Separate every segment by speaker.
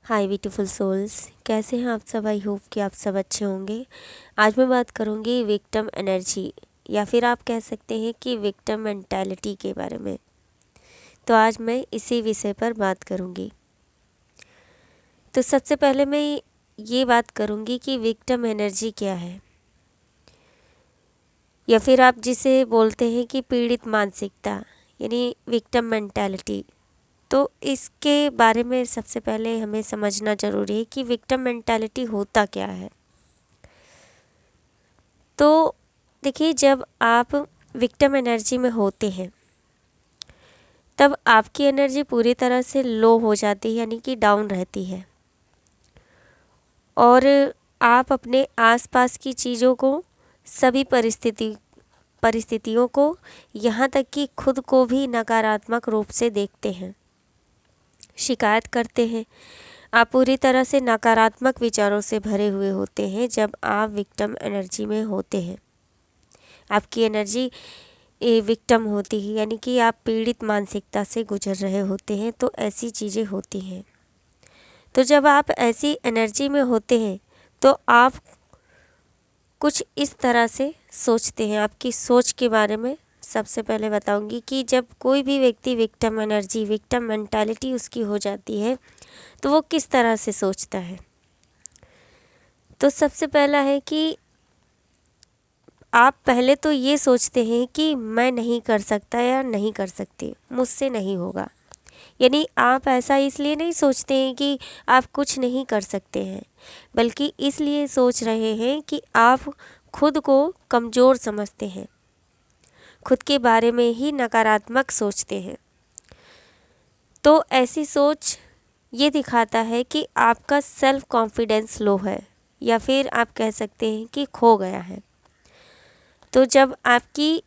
Speaker 1: हाय beautiful souls, कैसे हैं आप सब। आई होप कि आप सब अच्छे होंगे। आज मैं बात करूंगी विक्टिम एनर्जी या फिर आप कह सकते हैं कि विक्टिम मेंटालिटी के बारे में। तो आज मैं इसी विषय पर बात करूंगी। तो सबसे पहले मैं ये बात करूंगी कि विक्टिम एनर्जी क्या है, या फिर आप जिसे बोलते हैं कि पीड़ित मानसिकता यानी विक्टिम मेंटालिटी। तो इसके बारे में सबसे पहले हमें समझना ज़रूरी है कि विक्टिम मेंटालिटी होता क्या है। तो देखिए, जब आप विक्टिम एनर्जी में होते हैं तब आपकी एनर्जी पूरी तरह से लो हो जाती है, यानी कि डाउन रहती है, और आप अपने आसपास की चीज़ों को, सभी परिस्थितियों को, यहाँ तक कि खुद को भी नकारात्मक रूप से देखते हैं, शिकायत करते हैं। आप पूरी तरह से नकारात्मक विचारों से भरे हुए होते हैं जब आप विक्टिम एनर्जी में होते हैं। आपकी एनर्जी विक्टिम होती है, यानी कि आप पीड़ित मानसिकता से गुजर रहे होते हैं। तो ऐसी चीज़ें होती हैं। तो जब आप ऐसी एनर्जी में होते हैं तो आप कुछ इस तरह से सोचते हैं। आपकी सोच के बारे में सबसे पहले बताऊंगी कि जब कोई भी व्यक्ति विक्टिम एनर्जी, विक्टिम मेंटालिटी उसकी हो जाती है तो वो किस तरह से सोचता है। तो सबसे पहला है कि आप पहले तो ये सोचते हैं कि मैं नहीं कर सकता या नहीं कर सकती, मुझसे नहीं होगा। यानी आप ऐसा इसलिए नहीं सोचते हैं कि आप कुछ नहीं कर सकते हैं, बल्कि इसलिए सोच रहे हैं कि आप खुद को कमज़ोर समझते हैं, खुद के बारे में ही नकारात्मक सोचते हैं। तो ऐसी सोच ये दिखाता है कि आपका सेल्फ कॉन्फिडेंस लो है, या फिर आप कह सकते हैं कि खो गया है। तो जब आपकी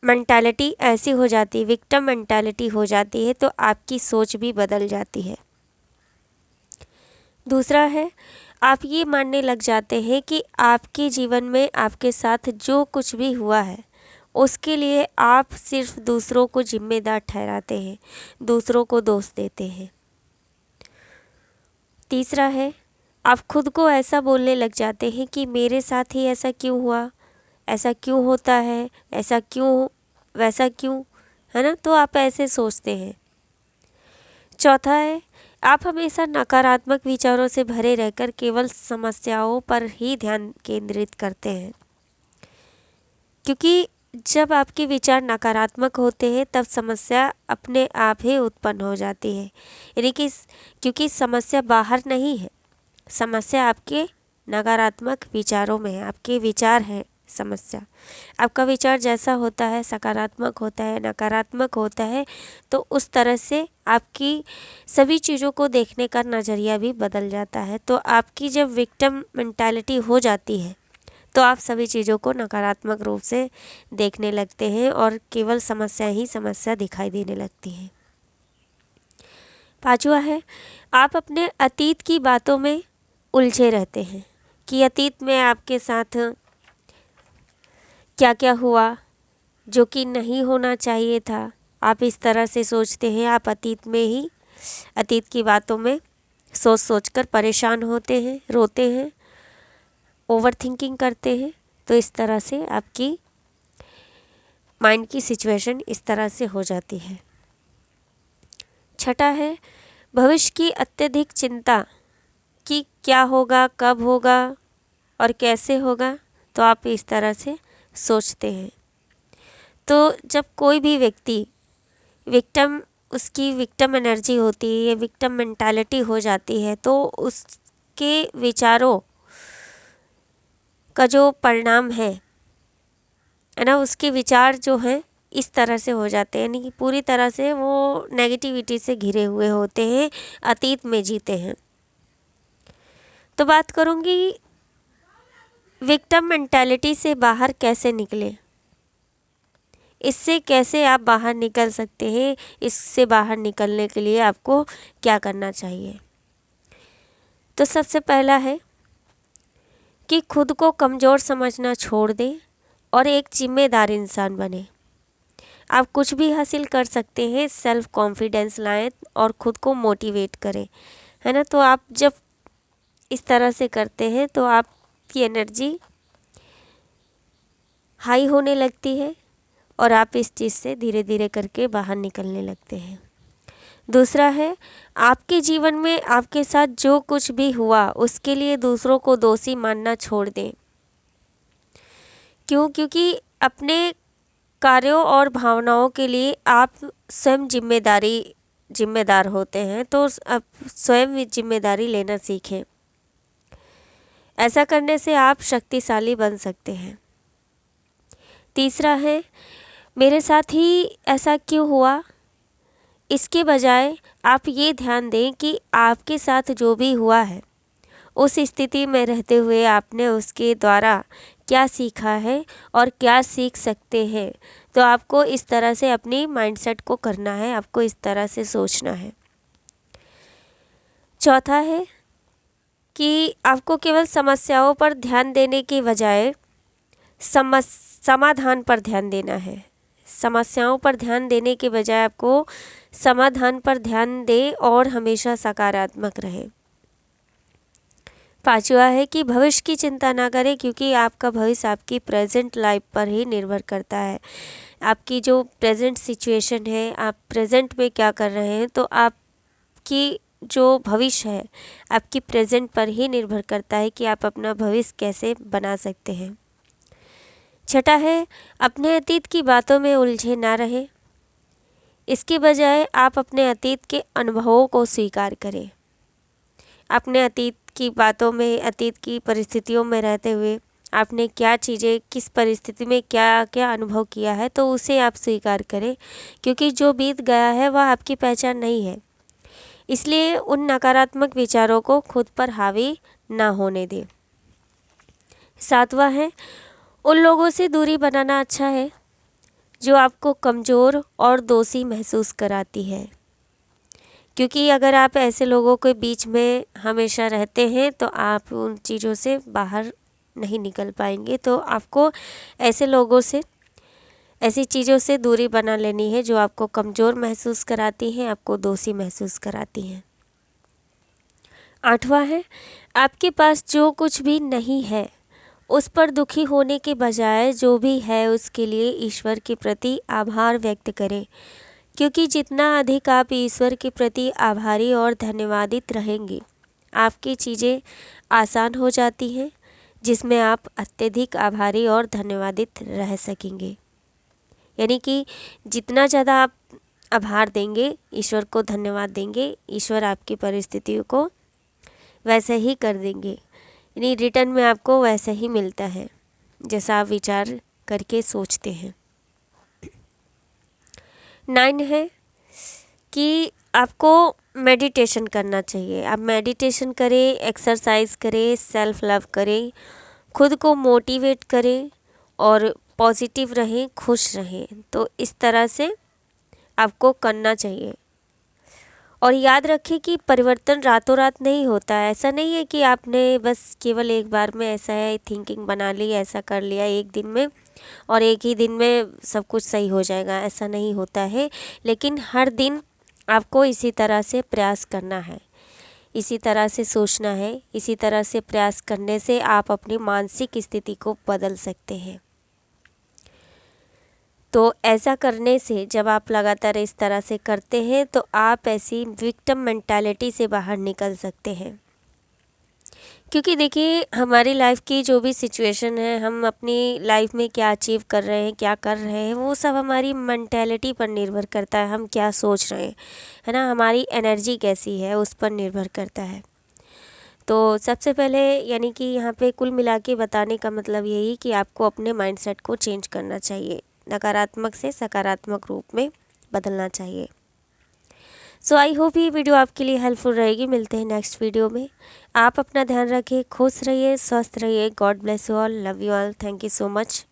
Speaker 1: मेंटालिटी ऐसी हो जाती है, विक्टिम मेंटालिटी हो जाती है, तो आपकी सोच भी बदल जाती है। दूसरा है, आप ये मानने लग जाते हैं कि आपके जीवन में आपके साथ जो कुछ भी हुआ है उसके लिए आप सिर्फ दूसरों को जिम्मेदार ठहराते हैं, दूसरों को दोष देते हैं। तीसरा है, आप खुद को ऐसा बोलने लग जाते हैं कि मेरे साथ ही ऐसा क्यों हुआ, ऐसा क्यों होता है, ऐसा क्यों, वैसा क्यों, है ना। तो आप ऐसे सोचते हैं। चौथा है, आप हमेशा नकारात्मक विचारों से भरे रहकर केवल समस्याओं पर ही ध्यान केंद्रित करते हैं, क्योंकि जब आपके विचार नकारात्मक होते हैं तब समस्या अपने आप ही उत्पन्न हो जाती है। यानी कि क्योंकि समस्या बाहर नहीं है, समस्या आपके नकारात्मक विचारों में है। आपके विचार है समस्या। आपका विचार जैसा होता है, सकारात्मक होता है, नकारात्मक होता है, तो उस तरह से आपकी सभी चीज़ों को देखने का नज़रिया भी बदल जाता है। तो आपकी जब विक्टिम मेंटालिटी हो जाती है तो आप सभी चीज़ों को नकारात्मक रूप से देखने लगते हैं और केवल समस्या ही समस्या दिखाई देने लगती है। पांचवा है, आप अपने अतीत की बातों में उलझे रहते हैं कि अतीत में आपके साथ क्या क्या हुआ जो कि नहीं होना चाहिए था। आप इस तरह से सोचते हैं। आप अतीत में ही, अतीत की बातों में सोच सोच कर परेशान होते हैं, रोते हैं, ओवर थिंकिंग करते हैं। तो इस तरह से आपकी माइंड की सिचुएशन इस तरह से हो जाती है। छठा है, भविष्य की अत्यधिक चिंता कि क्या होगा, कब होगा और कैसे होगा। तो आप इस तरह से सोचते हैं। तो जब कोई भी व्यक्ति विक्टिम, उसकी विक्टिम एनर्जी होती है या विक्टिम मेंटालिटी हो जाती है, तो उसके विचारों का जो परिणाम है ना, उसके विचार जो हैं इस तरह से हो जाते हैं, यानी कि पूरी तरह से वो नेगेटिविटी से घिरे हुए होते हैं, अतीत में जीते हैं। तो बात करूँगी विक्टिम मेंटालिटी से बाहर कैसे निकले, इससे कैसे आप बाहर निकल सकते हैं, इससे बाहर निकलने के लिए आपको क्या करना चाहिए। तो सबसे पहला है कि खुद को कमज़ोर समझना छोड़ दें और एक जिम्मेदार इंसान बने। आप कुछ भी हासिल कर सकते हैं, सेल्फ कॉन्फिडेंस लाएं और ख़ुद को मोटिवेट करें, है ना। तो आप जब इस तरह से करते हैं तो आपकी एनर्जी हाई होने लगती है और आप इस चीज़ से धीरे धीरे करके बाहर निकलने लगते हैं। दूसरा है, आपके जीवन में आपके साथ जो कुछ भी हुआ उसके लिए दूसरों को दोषी मानना छोड़ दें। क्यों? क्योंकि अपने कार्यों और भावनाओं के लिए आप स्वयं जिम्मेदार होते हैं। तो अब स्वयं जिम्मेदारी लेना सीखें। ऐसा करने से आप शक्तिशाली बन सकते हैं। तीसरा है, मेरे साथ ही ऐसा क्यों हुआ, इसके बजाय आप ये ध्यान दें कि आपके साथ जो भी हुआ है उस स्थिति में रहते हुए आपने उसके द्वारा क्या सीखा है और क्या सीख सकते हैं। तो आपको इस तरह से अपनी माइंडसेट को करना है, आपको इस तरह से सोचना है। चौथा है कि आपको केवल समस्याओं पर ध्यान देने के बजाय समाधान पर ध्यान देना है। समस्याओं पर ध्यान देने के बजाय आपको समाधान पर ध्यान दें और हमेशा सकारात्मक रहें। पांचवा है कि भविष्य की चिंता ना करें, क्योंकि आपका भविष्य आपकी प्रेजेंट लाइफ पर ही निर्भर करता है। आपकी जो प्रेजेंट सिचुएशन है, आप प्रेजेंट में क्या कर रहे हैं, तो आपकी जो भविष्य है आपकी प्रेजेंट पर ही निर्भर करता है कि आप अपना भविष्य कैसे बना सकते हैं। छठा है, अपने अतीत की बातों में उलझे ना रहें। इसके बजाय आप अपने अतीत के अनुभवों को स्वीकार करें। अपने अतीत की बातों में, अतीत की परिस्थितियों में रहते हुए आपने क्या चीज़ें, किस परिस्थिति में क्या क्या अनुभव किया है, तो उसे आप स्वीकार करें। क्योंकि जो बीत गया है वह आपकी पहचान नहीं है। इसलिए उन नकारात्मक विचारों को खुद पर हावी ना होने दें। सातवां है, उन लोगों से दूरी बनाना अच्छा है जो आपको कमज़ोर और दोषी महसूस कराती है। क्योंकि अगर आप ऐसे लोगों के बीच में हमेशा रहते हैं तो आप उन चीज़ों से बाहर नहीं निकल पाएंगे। तो आपको ऐसे लोगों से, ऐसी चीज़ों से दूरी बना लेनी है जो आपको कमज़ोर महसूस कराती हैं, आपको दोषी महसूस कराती हैं। आठवां है, आपके पास जो कुछ भी नहीं है उस पर दुखी होने के बजाय जो भी है उसके लिए ईश्वर के प्रति आभार व्यक्त करें। क्योंकि जितना अधिक आप ईश्वर के प्रति आभारी और धन्यवादित रहेंगे, आपकी चीज़ें आसान हो जाती हैं, जिसमें आप अत्यधिक आभारी और धन्यवादित रह सकेंगे। यानी कि जितना ज़्यादा आप आभार देंगे, ईश्वर को धन्यवाद देंगे, ईश्वर आपकी परिस्थितियों को वैसे ही कर देंगे। यानी रिटर्न में आपको वैसे ही मिलता है जैसा आप विचार करके सोचते हैं। 9 है कि आपको मेडिटेशन करना चाहिए। आप मेडिटेशन करें, एक्सरसाइज करें, सेल्फ लव करें, खुद को मोटिवेट करें और पॉजिटिव रहें, खुश रहें। तो इस तरह से आपको करना चाहिए। और याद रखें कि परिवर्तन रातों रात नहीं होता है। ऐसा नहीं है कि आपने बस केवल एक बार में ऐसा है थिंकिंग बना ली, ऐसा कर लिया एक दिन में और एक ही दिन में सब कुछ सही हो जाएगा, ऐसा नहीं होता है। लेकिन हर दिन आपको इसी तरह से प्रयास करना है, इसी तरह से सोचना है। इसी तरह से प्रयास करने से आप अपनी मानसिक स्थिति को बदल सकते हैं। तो ऐसा करने से जब आप लगातार इस तरह से करते हैं तो आप ऐसी विक्टिम मेंटालिटी से बाहर निकल सकते हैं। क्योंकि देखिए, हमारी लाइफ की जो भी सिचुएशन है, हम अपनी लाइफ में क्या अचीव कर रहे हैं, क्या कर रहे हैं, वो सब हमारी मेंटालिटी पर निर्भर करता है। हम क्या सोच रहे हैं, है ना, हमारी एनर्जी कैसी है उस पर निर्भर करता है। तो सबसे पहले यानी कि यहाँ पे कुल मिला के बताने का मतलब यही कि आपको अपने माइंडसेट को चेंज करना चाहिए, नकारात्मक से सकारात्मक रूप में बदलना चाहिए। सो आई होप ये वीडियो आपके लिए हेल्पफुल रहेगी। मिलते हैं नेक्स्ट वीडियो में। आप अपना ध्यान रखिए, खुश रहिए, स्वस्थ रहिए। God bless you all, love you all, thank you so much.